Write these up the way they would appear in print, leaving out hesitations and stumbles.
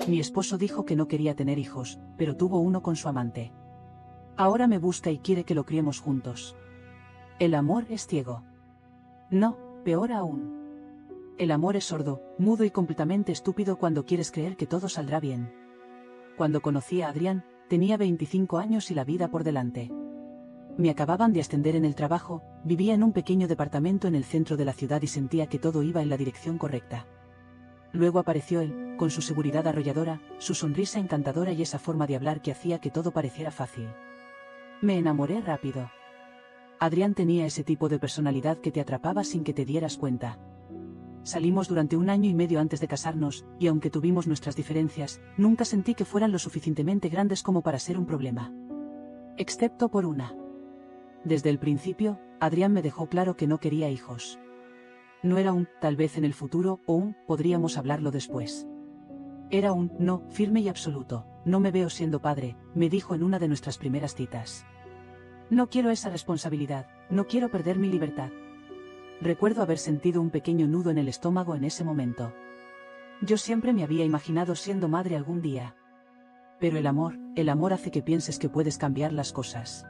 Mi esposo dijo que no quería tener hijos, pero tuvo uno con su amante. Ahora me busca y quiere que lo criemos juntos. El amor es ciego. No, peor aún. El amor es sordo, mudo y completamente estúpido cuando quieres creer que todo saldrá bien. Cuando conocí a Adrián, tenía 25 años y la vida por delante. Me acababan de ascender en el trabajo, vivía en un pequeño departamento en el centro de la ciudad y sentía que todo iba en la dirección correcta. Luego apareció él, con su seguridad arrolladora, su sonrisa encantadora y esa forma de hablar que hacía que todo pareciera fácil. Me enamoré rápido. Adrián tenía ese tipo de personalidad que te atrapaba sin que te dieras cuenta. Salimos durante 1 año y medio antes de casarnos, y aunque tuvimos nuestras diferencias, nunca sentí que fueran lo suficientemente grandes como para ser un problema. Excepto por una. Desde el principio, Adrián me dejó claro que no quería hijos. No era un, tal vez en el futuro, o un, podríamos hablarlo después. Era un, no, firme y absoluto, no me veo siendo padre, me dijo en una de nuestras primeras citas. No quiero esa responsabilidad, no quiero perder mi libertad. Recuerdo haber sentido un pequeño nudo en el estómago en ese momento. Yo siempre me había imaginado siendo madre algún día. Pero el amor hace que pienses que puedes cambiar las cosas.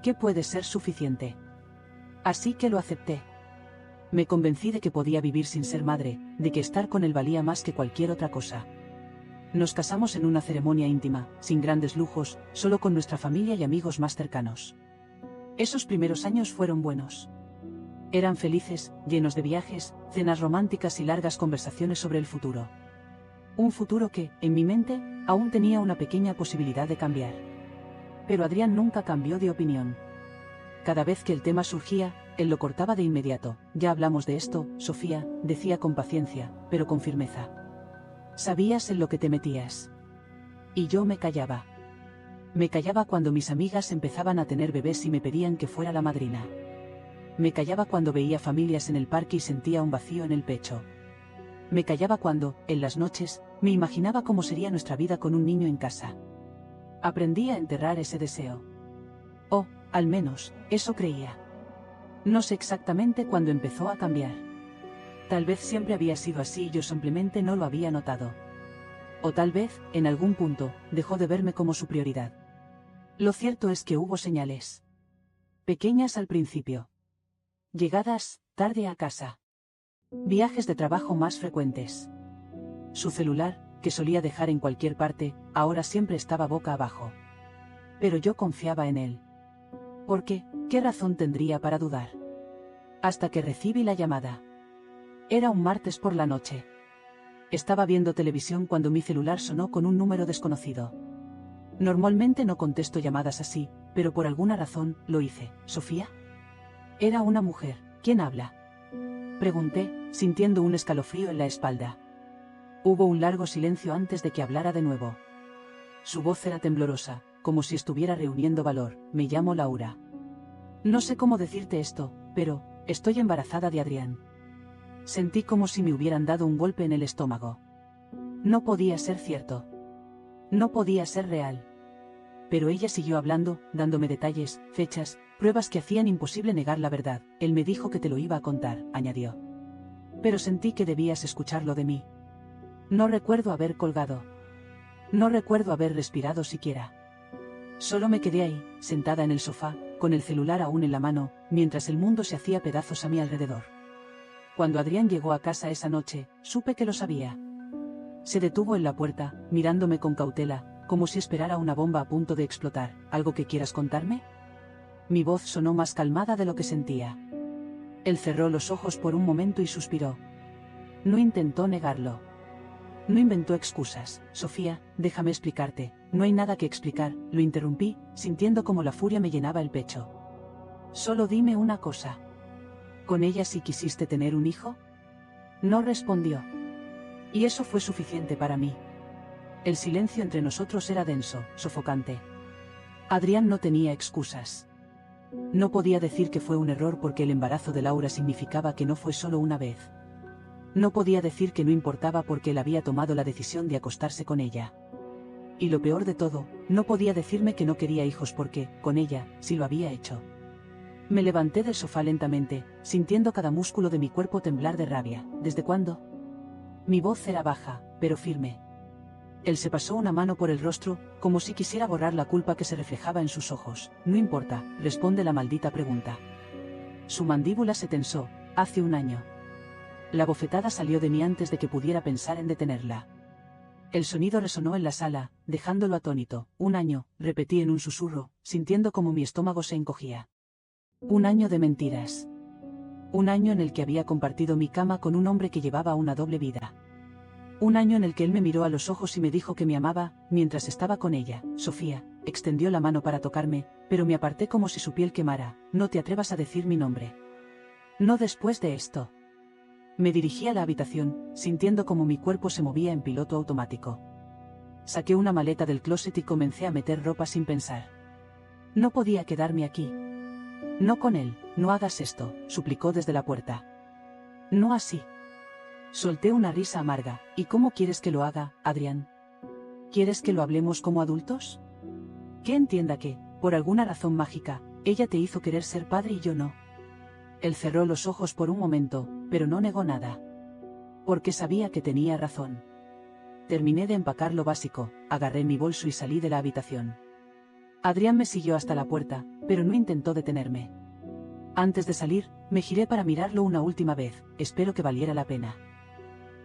Que puede ser suficiente. Así que lo acepté. Me convencí de que podía vivir sin ser madre, de que estar con él valía más que cualquier otra cosa. Nos casamos en una ceremonia íntima, sin grandes lujos, solo con nuestra familia y amigos más cercanos. Esos primeros años fueron buenos. Eran felices, llenos de viajes, cenas románticas y largas conversaciones sobre el futuro. Un futuro que, en mi mente, aún tenía una pequeña posibilidad de cambiar. Pero Adrián nunca cambió de opinión. Cada vez que el tema surgía, él lo cortaba de inmediato. Ya hablamos de esto, Sofía, decía con paciencia, pero con firmeza. Sabías en lo que te metías. Y yo me callaba. Me callaba cuando mis amigas empezaban a tener bebés y me pedían que fuera la madrina. Me callaba cuando veía familias en el parque y sentía un vacío en el pecho. Me callaba cuando, en las noches, me imaginaba cómo sería nuestra vida con un niño en casa. Aprendí a enterrar ese deseo. O, al menos, eso creía. No sé exactamente cuándo empezó a cambiar. Tal vez siempre había sido así y yo simplemente no lo había notado. O tal vez, en algún punto, dejó de verme como su prioridad. Lo cierto es que hubo señales. Pequeñas al principio. Llegadas tarde a casa. Viajes de trabajo más frecuentes. Su celular, que solía dejar en cualquier parte, ahora siempre estaba boca abajo. Pero yo confiaba en él. ¿Por qué? ¿Qué razón tendría para dudar? Hasta que recibí la llamada. Era un martes por la noche. Estaba viendo televisión cuando mi celular sonó con un número desconocido. Normalmente no contesto llamadas así, pero por alguna razón, lo hice. ¿Sofía? Era una mujer. ¿Quién habla? Pregunté, sintiendo un escalofrío en la espalda. Hubo un largo silencio antes de que hablara de nuevo. Su voz era temblorosa, como si estuviera reuniendo valor. Me llamo Laura. No sé cómo decirte esto, pero, estoy embarazada de Adrián. Sentí como si me hubieran dado un golpe en el estómago. No podía ser cierto. No podía ser real. Pero ella siguió hablando, dándome detalles, fechas, pruebas que hacían imposible negar la verdad. Él me dijo que te lo iba a contar, añadió. Pero sentí que debías escucharlo de mí. No recuerdo haber colgado. No recuerdo haber respirado siquiera. Solo me quedé ahí, sentada en el sofá, con el celular aún en la mano, mientras el mundo se hacía pedazos a mi alrededor. Cuando Adrián llegó a casa esa noche, supe que lo sabía. Se detuvo en la puerta, mirándome con cautela, como si esperara una bomba a punto de explotar. ¿Algo que quieras contarme? Mi voz sonó más calmada de lo que sentía. Él cerró los ojos por un momento y suspiró. No intentó negarlo. No inventó excusas. Sofía, déjame explicarte. No hay nada que explicar, lo interrumpí, sintiendo como la furia me llenaba el pecho. Solo dime una cosa. ¿Con ella sí quisiste tener un hijo? No respondió. Y eso fue suficiente para mí. El silencio entre nosotros era denso, sofocante. Adrián no tenía excusas. No podía decir que fue un error porque el embarazo de Laura significaba que no fue solo una vez. No podía decir que no importaba porque él había tomado la decisión de acostarse con ella. Y lo peor de todo, no podía decirme que no quería hijos porque, con ella, sí lo había hecho. Me levanté del sofá lentamente, sintiendo cada músculo de mi cuerpo temblar de rabia. ¿Desde cuándo? Mi voz era baja, pero firme. Él se pasó una mano por el rostro, como si quisiera borrar la culpa que se reflejaba en sus ojos. No importa, responde la maldita pregunta. Su mandíbula se tensó. Hace un año. La bofetada salió de mí antes de que pudiera pensar en detenerla. El sonido resonó en la sala, dejándolo atónito. Un año, repetí en un susurro, sintiendo como mi estómago se encogía. Un año de mentiras. Un año en el que había compartido mi cama con un hombre que llevaba una doble vida. Un año en el que él me miró a los ojos y me dijo que me amaba, mientras estaba con ella. Sofía, extendió la mano para tocarme, pero me aparté como si su piel quemara. No te atrevas a decir mi nombre. No después de esto. Me dirigí a la habitación, sintiendo como mi cuerpo se movía en piloto automático. Saqué una maleta del closet y comencé a meter ropa sin pensar. No podía quedarme aquí. No con él, no hagas esto, suplicó desde la puerta. No así. Solté una risa amarga. ¿Y cómo quieres que lo haga, Adrián? ¿Quieres que lo hablemos como adultos? Que entienda que, por alguna razón mágica, ella te hizo querer ser padre y yo no. Él cerró los ojos por un momento, pero no negó nada. Porque sabía que tenía razón. Terminé de empacar lo básico, agarré mi bolso y salí de la habitación. Adrián me siguió hasta la puerta, pero no intentó detenerme. Antes de salir, me giré para mirarlo una última vez, espero que valiera la pena.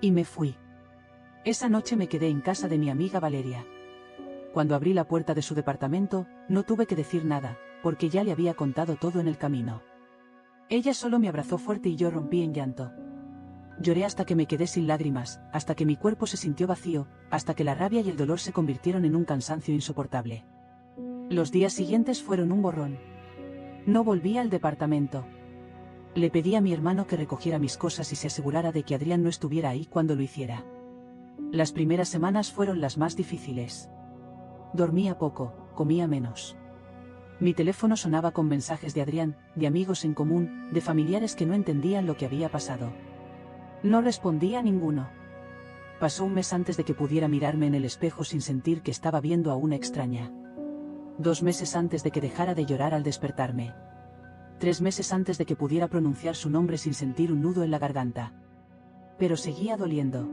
Y me fui. Esa noche me quedé en casa de mi amiga Valeria. Cuando abrí la puerta de su departamento, no tuve que decir nada, porque ya le había contado todo en el camino. Ella solo me abrazó fuerte y yo rompí en llanto. Lloré hasta que me quedé sin lágrimas, hasta que mi cuerpo se sintió vacío, hasta que la rabia y el dolor se convirtieron en un cansancio insoportable. Los días siguientes fueron un borrón. No volví al departamento. Le pedí a mi hermano que recogiera mis cosas y se asegurara de que Adrián no estuviera ahí cuando lo hiciera. Las primeras semanas fueron las más difíciles. Dormía poco, comía menos. Mi teléfono sonaba con mensajes de Adrián, de amigos en común, de familiares que no entendían lo que había pasado. No respondía a ninguno. Pasó un mes antes de que pudiera mirarme en el espejo sin sentir que estaba viendo a una extraña. 2 meses antes de que dejara de llorar al despertarme. 3 meses antes de que pudiera pronunciar su nombre sin sentir un nudo en la garganta. Pero seguía doliendo.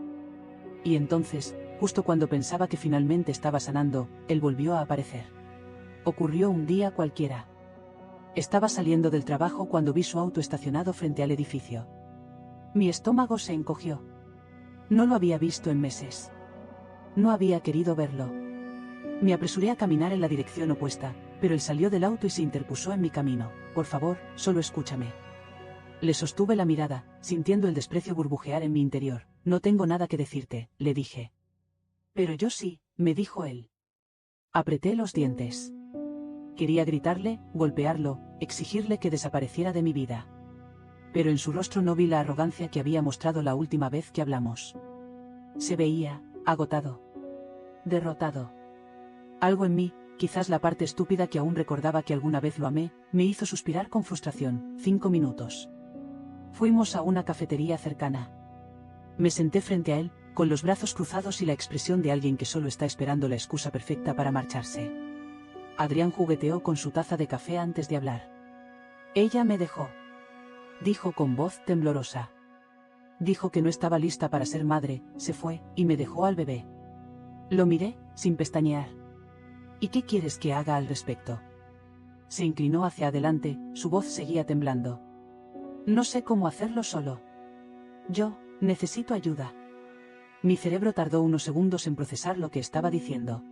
Y entonces, justo cuando pensaba que finalmente estaba sanando, él volvió a aparecer. Ocurrió un día cualquiera. Estaba saliendo del trabajo cuando vi su auto estacionado frente al edificio. Mi estómago se encogió. No lo había visto en meses. No había querido verlo. Me apresuré a caminar en la dirección opuesta, pero él salió del auto y se interpuso en mi camino. Por favor, solo escúchame. Le sostuve la mirada, sintiendo el desprecio burbujear en mi interior. No tengo nada que decirte, le dije. Pero yo sí, me dijo él. Apreté los dientes. Quería gritarle, golpearlo, exigirle que desapareciera de mi vida. Pero en su rostro no vi la arrogancia que había mostrado la última vez que hablamos. Se veía, agotado. Derrotado. Algo en mí, quizás la parte estúpida que aún recordaba que alguna vez lo amé, me hizo suspirar con frustración. 5 minutos. Fuimos a una cafetería cercana. Me senté frente a él, con los brazos cruzados y la expresión de alguien que solo está esperando la excusa perfecta para marcharse. Adrián jugueteó con su taza de café antes de hablar. Ella me dejó. Dijo con voz temblorosa. Dijo que no estaba lista para ser madre, se fue, y me dejó al bebé. Lo miré, sin pestañear. ¿Y qué quieres que haga al respecto? Se inclinó hacia adelante, su voz seguía temblando. No sé cómo hacerlo solo. Yo, necesito ayuda. Mi cerebro tardó unos segundos en procesar lo que estaba diciendo.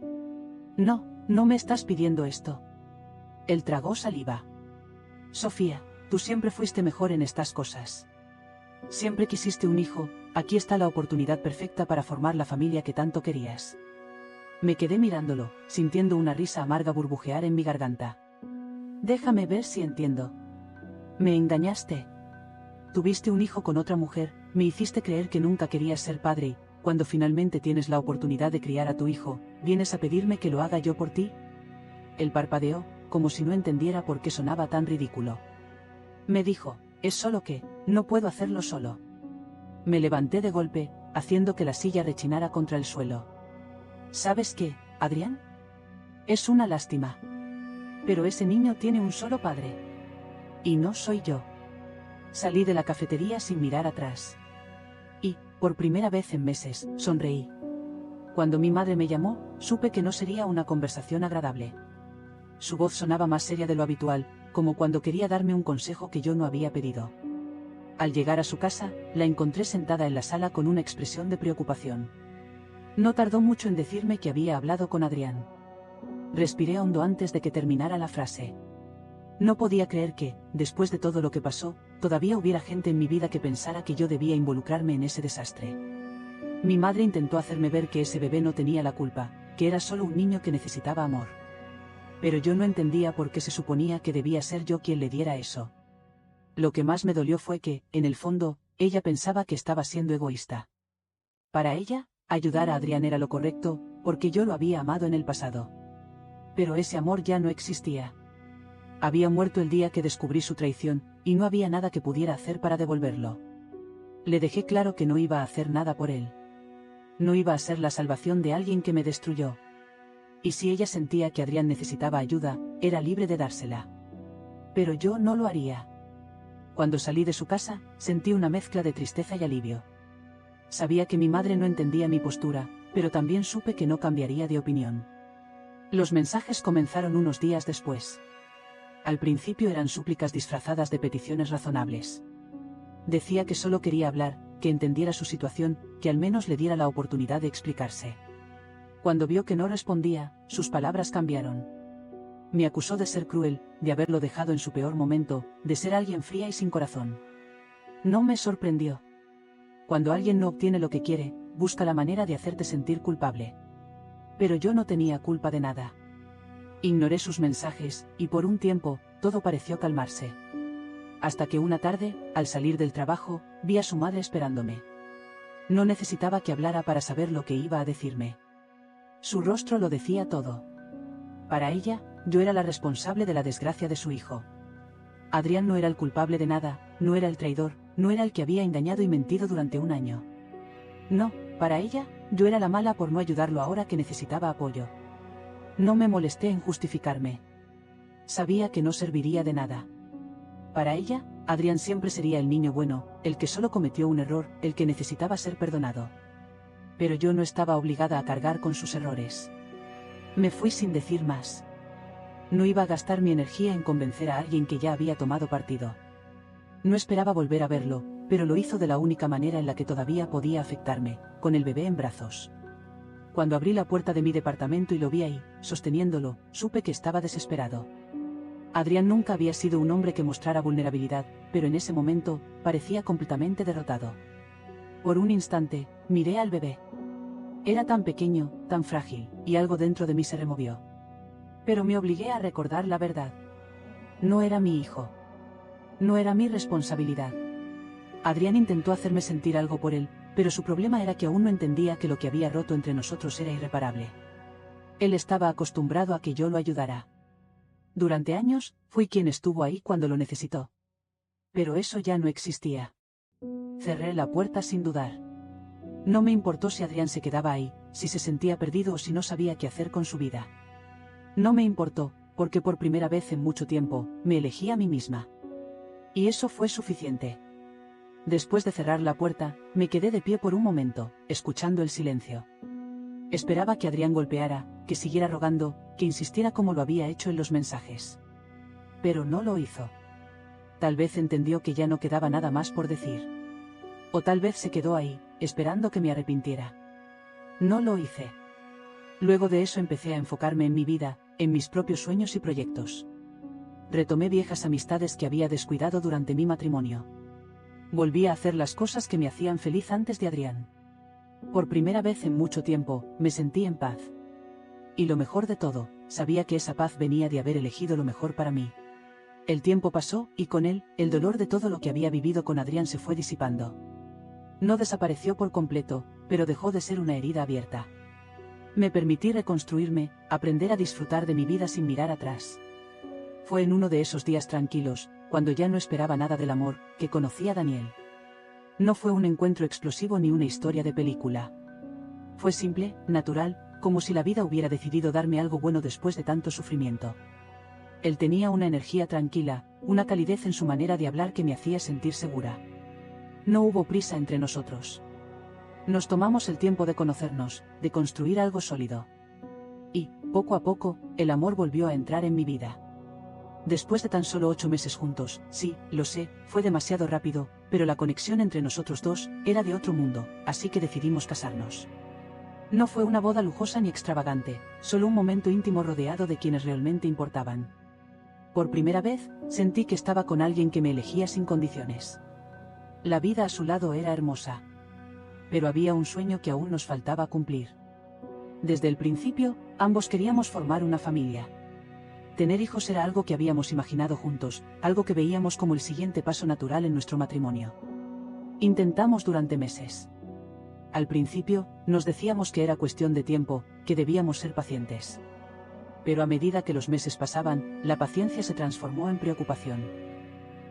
No, no me estás pidiendo esto. Él tragó saliva. Sofía, tú siempre fuiste mejor en estas cosas. Siempre quisiste un hijo, aquí está la oportunidad perfecta para formar la familia que tanto querías. Me quedé mirándolo, sintiendo una risa amarga burbujear en mi garganta. Déjame ver si entiendo. Me engañaste. Tuviste un hijo con otra mujer, me hiciste creer que nunca querías ser padre y, cuando finalmente tienes la oportunidad de criar a tu hijo, ¿vienes a pedirme que lo haga yo por ti? Él parpadeó, como si no entendiera por qué sonaba tan ridículo. Me dijo, es solo que, no puedo hacerlo solo. Me levanté de golpe, haciendo que la silla rechinara contra el suelo. ¿Sabes qué, Adrián? Es una lástima. Pero ese niño tiene un solo padre. Y no soy yo. Salí de la cafetería sin mirar atrás. Y, por primera vez en meses, sonreí. Cuando mi madre me llamó, supe que no sería una conversación agradable. Su voz sonaba más seria de lo habitual, como cuando quería darme un consejo que yo no había pedido. Al llegar a su casa, la encontré sentada en la sala con una expresión de preocupación. No tardó mucho en decirme que había hablado con Adrián. Respiré hondo antes de que terminara la frase. No podía creer que, después de todo lo que pasó, todavía hubiera gente en mi vida que pensara que yo debía involucrarme en ese desastre. Mi madre intentó hacerme ver que ese bebé no tenía la culpa, que era solo un niño que necesitaba amor. Pero yo no entendía por qué se suponía que debía ser yo quien le diera eso. Lo que más me dolió fue que, en el fondo, ella pensaba que estaba siendo egoísta. Para ella, ayudar a Adrián era lo correcto, porque yo lo había amado en el pasado. Pero ese amor ya no existía. Había muerto el día que descubrí su traición, y no había nada que pudiera hacer para devolverlo. Le dejé claro que no iba a hacer nada por él. No iba a ser la salvación de alguien que me destruyó. Y si ella sentía que Adrián necesitaba ayuda, era libre de dársela. Pero yo no lo haría. Cuando salí de su casa, sentí una mezcla de tristeza y alivio. Sabía que mi madre no entendía mi postura, pero también supe que no cambiaría de opinión. Los mensajes comenzaron unos días después. Al principio eran súplicas disfrazadas de peticiones razonables. Decía que solo quería hablar, que entendiera su situación, que al menos le diera la oportunidad de explicarse. Cuando vio que no respondía, sus palabras cambiaron. Me acusó de ser cruel, de haberlo dejado en su peor momento, de ser alguien fría y sin corazón. No me sorprendió. Cuando alguien no obtiene lo que quiere, busca la manera de hacerte sentir culpable. Pero yo no tenía culpa de nada. Ignoré sus mensajes, y por un tiempo, todo pareció calmarse. Hasta que una tarde, al salir del trabajo, vi a su madre esperándome. No necesitaba que hablara para saber lo que iba a decirme. Su rostro lo decía todo. Para ella, yo era la responsable de la desgracia de su hijo. Adrián no era el culpable de nada, no era el traidor, no era el que había engañado y mentido durante un año. No, para ella, yo era la mala por no ayudarlo ahora que necesitaba apoyo. No me molesté en justificarme. Sabía que no serviría de nada. Para ella, Adrián siempre sería el niño bueno, el que solo cometió un error, el que necesitaba ser perdonado. Pero yo no estaba obligada a cargar con sus errores. Me fui sin decir más. No iba a gastar mi energía en convencer a alguien que ya había tomado partido. No esperaba volver a verlo, pero lo hizo de la única manera en la que todavía podía afectarme, con el bebé en brazos. Cuando abrí la puerta de mi departamento y lo vi ahí, sosteniéndolo, supe que estaba desesperado. Adrián nunca había sido un hombre que mostrara vulnerabilidad, pero en ese momento, parecía completamente derrotado. Por un instante, miré al bebé. Era tan pequeño, tan frágil, y algo dentro de mí se removió. Pero me obligué a recordar la verdad. No era mi hijo. No era mi responsabilidad. Adrián intentó hacerme sentir algo por él, pero su problema era que aún no entendía que lo que había roto entre nosotros era irreparable. Él estaba acostumbrado a que yo lo ayudara. Durante años, fui quien estuvo ahí cuando lo necesitó. Pero eso ya no existía. Cerré la puerta sin dudar. No me importó si Adrián se quedaba ahí, si se sentía perdido o si no sabía qué hacer con su vida. No me importó, porque por primera vez en mucho tiempo, me elegí a mí misma. Y eso fue suficiente. Después de cerrar la puerta, me quedé de pie por un momento, escuchando el silencio. Esperaba que Adrián golpeara, que siguiera rogando, que insistiera como lo había hecho en los mensajes. Pero no lo hizo. Tal vez entendió que ya no quedaba nada más por decir. O tal vez se quedó ahí, esperando que me arrepintiera. No lo hice. Luego de eso empecé a enfocarme en mi vida, en mis propios sueños y proyectos. Retomé viejas amistades que había descuidado durante mi matrimonio. Volví a hacer las cosas que me hacían feliz antes de Adrián. Por primera vez en mucho tiempo, me sentí en paz. Y lo mejor de todo, sabía que esa paz venía de haber elegido lo mejor para mí. El tiempo pasó, y con él, el dolor de todo lo que había vivido con Adrián se fue disipando. No desapareció por completo, pero dejó de ser una herida abierta. Me permití reconstruirme, aprender a disfrutar de mi vida sin mirar atrás. Fue en uno de esos días tranquilos, cuando ya no esperaba nada del amor, que conocí a Daniel. No fue un encuentro explosivo ni una historia de película. Fue simple, natural, como si la vida hubiera decidido darme algo bueno después de tanto sufrimiento. Él tenía una energía tranquila, una calidez en su manera de hablar que me hacía sentir segura. No hubo prisa entre nosotros. Nos tomamos el tiempo de conocernos, de construir algo sólido. Y, poco a poco, el amor volvió a entrar en mi vida. Después de tan solo 8 meses juntos, sí, lo sé, fue demasiado rápido, pero la conexión entre nosotros dos era de otro mundo, así que decidimos casarnos. No fue una boda lujosa ni extravagante, solo un momento íntimo rodeado de quienes realmente importaban. Por primera vez, sentí que estaba con alguien que me elegía sin condiciones. La vida a su lado era hermosa. Pero había un sueño que aún nos faltaba cumplir. Desde el principio, ambos queríamos formar una familia. Tener hijos era algo que habíamos imaginado juntos, algo que veíamos como el siguiente paso natural en nuestro matrimonio. Intentamos durante meses. Al principio, nos decíamos que era cuestión de tiempo, que debíamos ser pacientes. Pero a medida que los meses pasaban, la paciencia se transformó en preocupación.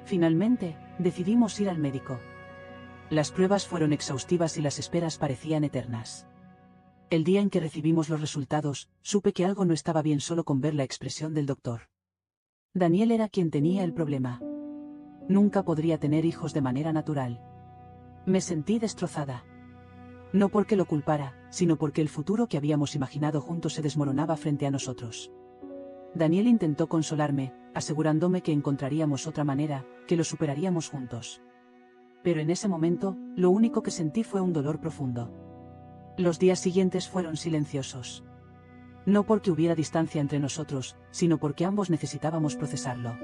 Finalmente, decidimos ir al médico. Las pruebas fueron exhaustivas y las esperas parecían eternas. El día en que recibimos los resultados, supe que algo no estaba bien solo con ver la expresión del doctor. Daniel era quien tenía el problema. Nunca podría tener hijos de manera natural. Me sentí destrozada. No porque lo culpara, sino porque el futuro que habíamos imaginado juntos se desmoronaba frente a nosotros. Daniel intentó consolarme, asegurándome que encontraríamos otra manera, que lo superaríamos juntos. Pero en ese momento, lo único que sentí fue un dolor profundo. Los días siguientes fueron silenciosos. No porque hubiera distancia entre nosotros, sino porque ambos necesitábamos procesarlo.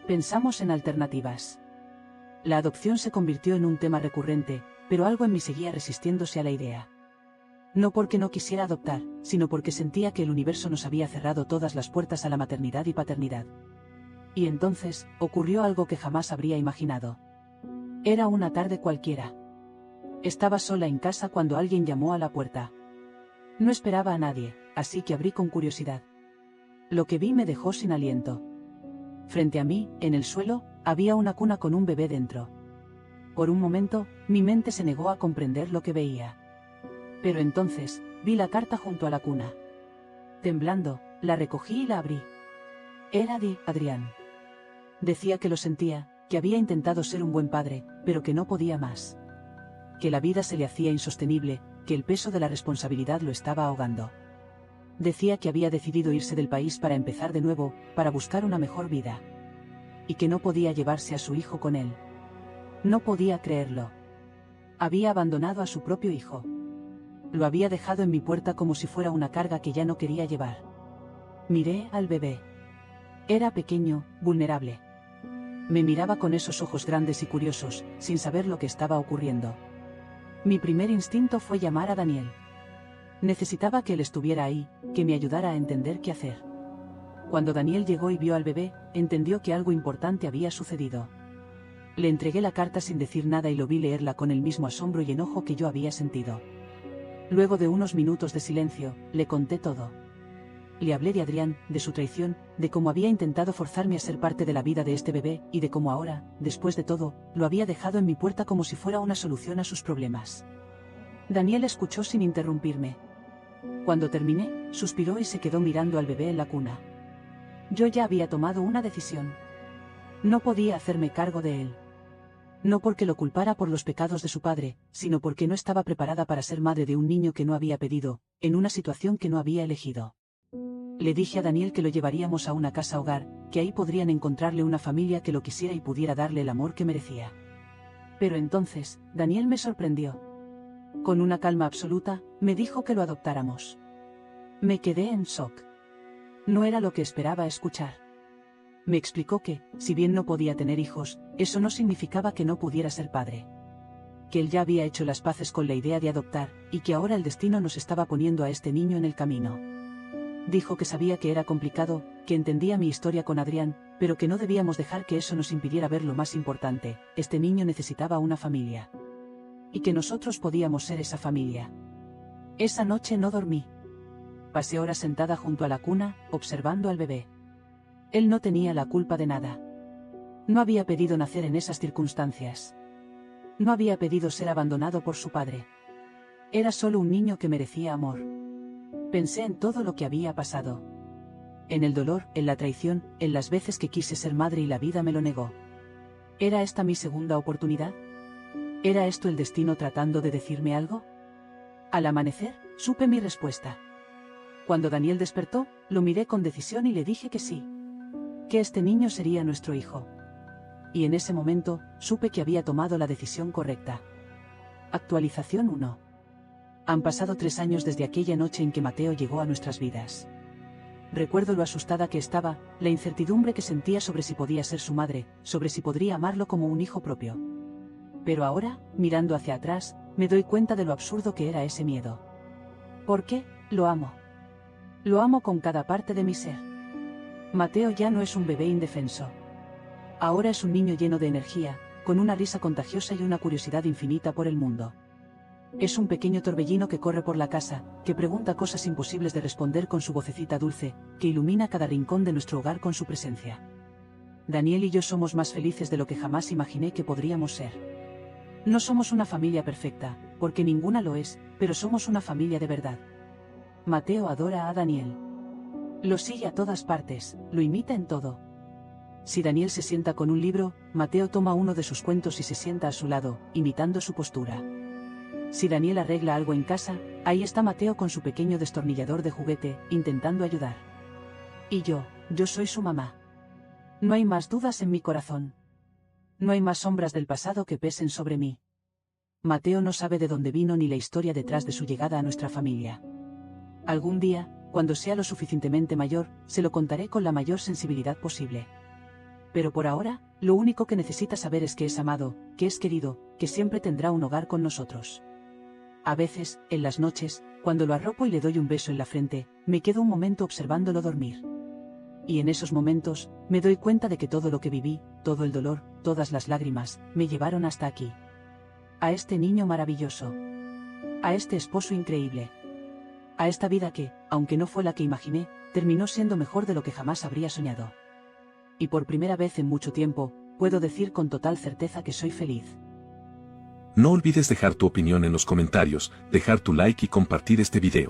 Pensamos en alternativas. La adopción se convirtió en un tema recurrente, pero algo en mí seguía resistiéndose a la idea. No porque no quisiera adoptar, sino porque sentía que el universo nos había cerrado todas las puertas a la maternidad y paternidad. Y entonces, ocurrió algo que jamás habría imaginado. Era una tarde cualquiera. Estaba sola en casa cuando alguien llamó a la puerta. No esperaba a nadie, así que abrí con curiosidad. Lo que vi me dejó sin aliento. Frente a mí, en el suelo, había una cuna con un bebé dentro. Por un momento, mi mente se negó a comprender lo que veía. Pero entonces, vi la carta junto a la cuna. Temblando, la recogí y la abrí. Era de Adrián. Decía que lo sentía, que había intentado ser un buen padre, pero que no podía más. Que la vida se le hacía insostenible, que el peso de la responsabilidad lo estaba ahogando. Decía que había decidido irse del país para empezar de nuevo, para buscar una mejor vida. Y que no podía llevarse a su hijo con él. No podía creerlo. Había abandonado a su propio hijo. Lo había dejado en mi puerta como si fuera una carga que ya no quería llevar. Miré al bebé. Era pequeño, vulnerable. Me miraba con esos ojos grandes y curiosos, sin saber lo que estaba ocurriendo. Mi primer instinto fue llamar a Daniel. Necesitaba que él estuviera ahí, que me ayudara a entender qué hacer. Cuando Daniel llegó y vio al bebé, entendió que algo importante había sucedido. Le entregué la carta sin decir nada y lo vi leerla con el mismo asombro y enojo que yo había sentido. Luego de unos minutos de silencio, le conté todo. Le hablé de Adrián, de su traición, de cómo había intentado forzarme a ser parte de la vida de este bebé, y de cómo ahora, después de todo, lo había dejado en mi puerta como si fuera una solución a sus problemas. Daniel escuchó sin interrumpirme. Cuando terminé, suspiró y se quedó mirando al bebé en la cuna. Yo ya había tomado una decisión. No podía hacerme cargo de él. No porque lo culpara por los pecados de su padre, sino porque no estaba preparada para ser madre de un niño que no había pedido, en una situación que no había elegido. Le dije a Daniel que lo llevaríamos a una casa hogar, que ahí podrían encontrarle una familia que lo quisiera y pudiera darle el amor que merecía. Pero entonces, Daniel me sorprendió. Con una calma absoluta, me dijo que lo adoptáramos. Me quedé en shock. No era lo que esperaba escuchar. Me explicó que, si bien no podía tener hijos, eso no significaba que no pudiera ser padre. Que él ya había hecho las paces con la idea de adoptar, y que ahora el destino nos estaba poniendo a este niño en el camino. Dijo que sabía que era complicado, que entendía mi historia con Adrián, pero que no debíamos dejar que eso nos impidiera ver lo más importante: este niño necesitaba una familia. Y que nosotros podíamos ser esa familia. Esa noche no dormí. Pasé horas sentada junto a la cuna, observando al bebé. Él no tenía la culpa de nada. No había pedido nacer en esas circunstancias. No había pedido ser abandonado por su padre. Era solo un niño que merecía amor. Pensé en todo lo que había pasado. En el dolor, en la traición, en las veces que quise ser madre y la vida me lo negó. ¿Era esta mi segunda oportunidad? ¿Era esto el destino tratando de decirme algo? Al amanecer, supe mi respuesta. Cuando Daniel despertó, lo miré con decisión y le dije que sí. Que este niño sería nuestro hijo. Y en ese momento, supe que había tomado la decisión correcta. Actualización 1. Han pasado 3 años desde aquella noche en que Mateo llegó a nuestras vidas. Recuerdo lo asustada que estaba, la incertidumbre que sentía sobre si podía ser su madre, sobre si podría amarlo como un hijo propio. Pero ahora, mirando hacia atrás, me doy cuenta de lo absurdo que era ese miedo. ¿Por qué? Lo amo. Lo amo con cada parte de mi ser. Mateo ya no es un bebé indefenso. Ahora es un niño lleno de energía, con una risa contagiosa y una curiosidad infinita por el mundo. Es un pequeño torbellino que corre por la casa, que pregunta cosas imposibles de responder con su vocecita dulce, que ilumina cada rincón de nuestro hogar con su presencia. Daniel y yo somos más felices de lo que jamás imaginé que podríamos ser. No somos una familia perfecta, porque ninguna lo es, pero somos una familia de verdad. Mateo adora a Daniel. Lo sigue a todas partes, lo imita en todo. Si Daniel se sienta con un libro, Mateo toma uno de sus cuentos y se sienta a su lado, imitando su postura. Si Daniel arregla algo en casa, ahí está Mateo con su pequeño destornillador de juguete, intentando ayudar. Y yo soy su mamá. No hay más dudas en mi corazón. No hay más sombras del pasado que pesen sobre mí. Mateo no sabe de dónde vino ni la historia detrás de su llegada a nuestra familia. Algún día, cuando sea lo suficientemente mayor, se lo contaré con la mayor sensibilidad posible. Pero por ahora, lo único que necesita saber es que es amado, que es querido, que siempre tendrá un hogar con nosotros. A veces, en las noches, cuando lo arropo y le doy un beso en la frente, me quedo un momento observándolo dormir. Y en esos momentos, me doy cuenta de que todo lo que viví, todo el dolor, todas las lágrimas, me llevaron hasta aquí. A este niño maravilloso. A este esposo increíble. A esta vida que, aunque no fue la que imaginé, terminó siendo mejor de lo que jamás habría soñado. Y por primera vez en mucho tiempo, puedo decir con total certeza que soy feliz. No olvides dejar tu opinión en los comentarios, dejar tu like y compartir este video.